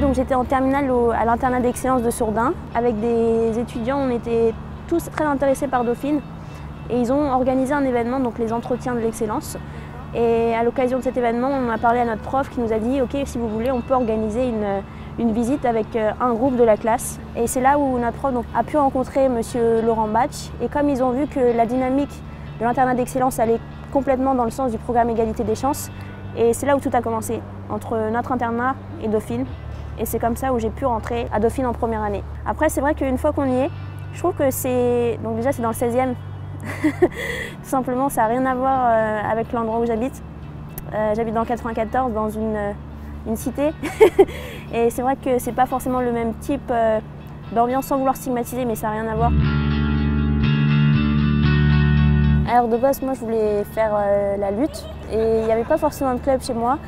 donc j'étais en terminale à l'internat d'excellence de Sourdin. Avec des étudiants, on était tous très intéressés par Dauphine. Et ils ont organisé un événement, donc les entretiens de l'excellence. Et à l'occasion de cet événement, on a parlé à notre prof qui nous a dit « Ok, si vous voulez, on peut organiser une visite avec un groupe de la classe ». Et c'est là où notre prof a pu rencontrer M. Laurent Batch. Et comme ils ont vu que la dynamique de l'internat d'excellence allait complètement dans le sens du programme Égalité des chances, et c'est là où tout a commencé, entre notre internat et Dauphine. Et c'est comme ça où j'ai pu rentrer à Dauphine en première année. Après, c'est vrai qu'une fois qu'on y est, je trouve que c'est... Donc déjà, c'est dans le 16e. Tout simplement, ça n'a rien à voir avec l'endroit où j'habite. J'habite dans le 94, dans une cité. Et c'est vrai que c'est pas forcément le même type d'ambiance, sans vouloir stigmatiser, mais ça n'a rien à voir. Alors de base, moi je voulais faire la lutte et il n'y avait pas forcément de club chez moi.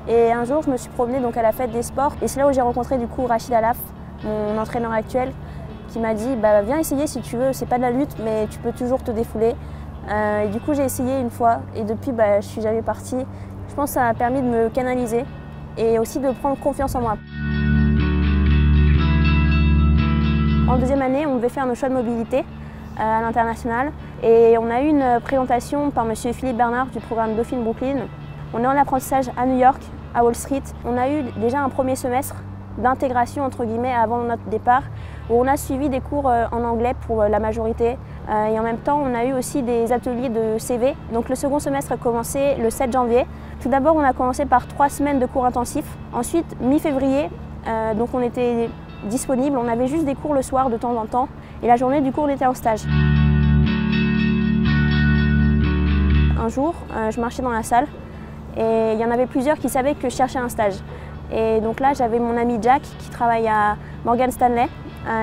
Et un jour, je me suis promenée donc, à la fête des sports et c'est là où j'ai rencontré du coup Rachid Alaf, mon entraîneur actuel, qui m'a dit bah, viens essayer si tu veux, c'est pas de la lutte mais tu peux toujours te défouler. Et du coup j'ai essayé une fois et depuis je suis jamais partie. Je pense que ça m'a permis de me canaliser et aussi de prendre confiance en moi. En deuxième année, on devait faire nos choix de mobilité à l'international et on a eu une présentation par M. Philippe Bernard du programme Dauphine Brooklyn. On est en apprentissage à New York, à Wall Street. On a eu déjà un premier semestre d'intégration entre guillemets avant notre départ où on a suivi des cours en anglais pour la majorité et en même temps on a eu aussi des ateliers de CV. Donc le second semestre a commencé le 7 janvier. Tout d'abord on a commencé par 3 semaines de cours intensifs. Ensuite mi-février, donc on était disponible, on avait juste des cours le soir de temps en temps et la journée du cours on était en stage. Un jour je marchais dans la salle et il y en avait plusieurs qui savaient que je cherchais un stage. Et donc là, j'avais mon ami Jack qui travaille à Morgan Stanley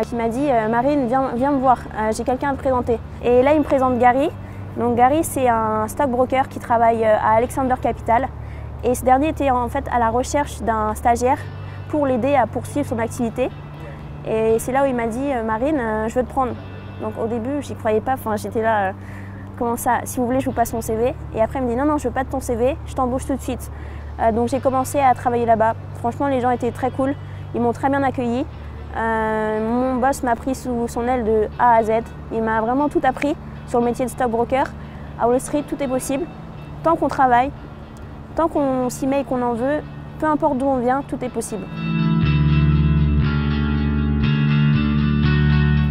qui m'a dit « Marine, viens me voir, j'ai quelqu'un à te présenter ». Et là, il me présente Gary. Donc Gary, c'est un stockbroker qui travaille à Alexander Capital. Et ce dernier était en fait à la recherche d'un stagiaire pour l'aider à poursuivre son activité. Et c'est là où il m'a dit « Marine, je veux te prendre ». Donc au début, j'y croyais pas, j'étais là « Comment ça? Si vous voulez, je vous passe mon CV ». Et après, il me dit « Non, je veux pas de ton CV, je t'embauche tout de suite ». Donc j'ai commencé à travailler là-bas. Franchement, les gens étaient très cool, ils m'ont très bien accueilli. Mon boss m'a pris sous son aile de A à Z. Il m'a vraiment tout appris sur le métier de stockbroker. À Wall Street, tout est possible. Tant qu'on travaille, tant qu'on s'y met et qu'on en veut, peu importe d'où on vient, tout est possible.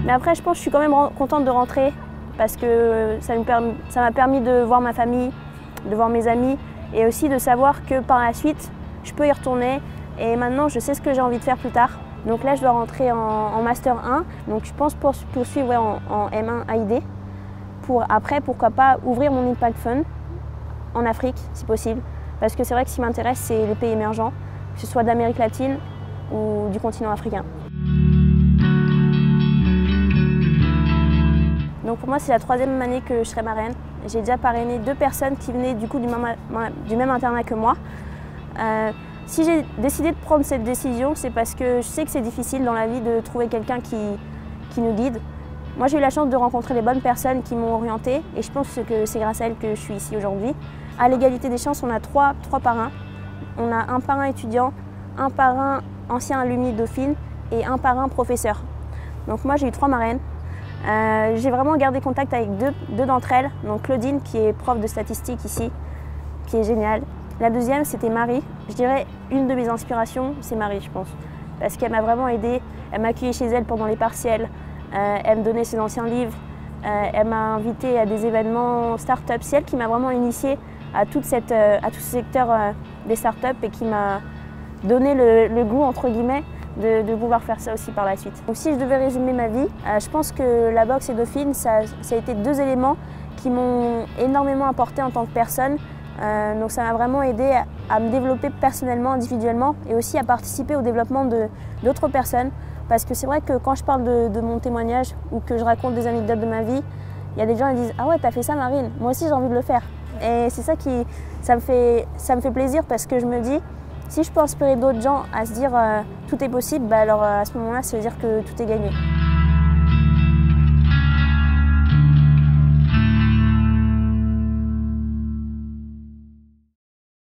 Mais après, je pense que je suis quand même contente de rentrer parce que ça m'a permis de voir ma famille, de voir mes amis et aussi de savoir que par la suite, je peux y retourner et maintenant je sais ce que j'ai envie de faire plus tard. Donc là je dois rentrer en Master 1, donc je pense poursuivre en M1 AID pour après pourquoi pas ouvrir mon Impact Fund en Afrique si possible. Parce que c'est vrai que ce qui m'intéresse c'est les pays émergents, que ce soit d'Amérique latine ou du continent africain. Donc pour moi c'est la 3e année que je serai marraine. J'ai déjà parrainé 2 personnes qui venaient du coup du même internat que moi. Si j'ai décidé de prendre cette décision, c'est parce que je sais que c'est difficile dans la vie de trouver quelqu'un qui nous guide. Moi j'ai eu la chance de rencontrer les bonnes personnes qui m'ont orientée et je pense que c'est grâce à elles que je suis ici aujourd'hui. À l'égalité des chances, on a 3 parrains. On a un parrain étudiant, un parrain ancien alumni Dauphine et un parrain professeur. Donc moi j'ai eu 3 marraines. J'ai vraiment gardé contact avec deux d'entre elles, donc Claudine qui est prof de statistique ici, qui est géniale. La deuxième c'était Marie, je dirais une de mes inspirations c'est Marie je pense, parce qu'elle m'a vraiment aidée, elle m'a accueillie chez elle pendant les partiels, elle me donnait ses anciens livres, elle m'a invitée à des événements start-up, c'est elle qui m'a vraiment initiée à tout ce secteur des start-up et qui m'a donné le goût entre guillemets de pouvoir faire ça aussi par la suite. Donc si je devais résumer ma vie, je pense que la boxe et Dauphine, ça a été 2 éléments qui m'ont énormément apporté en tant que personne. Donc ça m'a vraiment aidé à me développer personnellement, individuellement et aussi à participer au développement d'autres personnes. Parce que c'est vrai que quand je parle de mon témoignage ou que je raconte des anecdotes de ma vie, il y a des gens qui disent « Ah ouais, t'as fait ça Marine, moi aussi j'ai envie de le faire ». Et c'est ça ça me fait plaisir parce que je me dis si je peux inspirer d'autres gens à se dire tout est possible, alors à ce moment-là, ça veut dire que tout est gagné.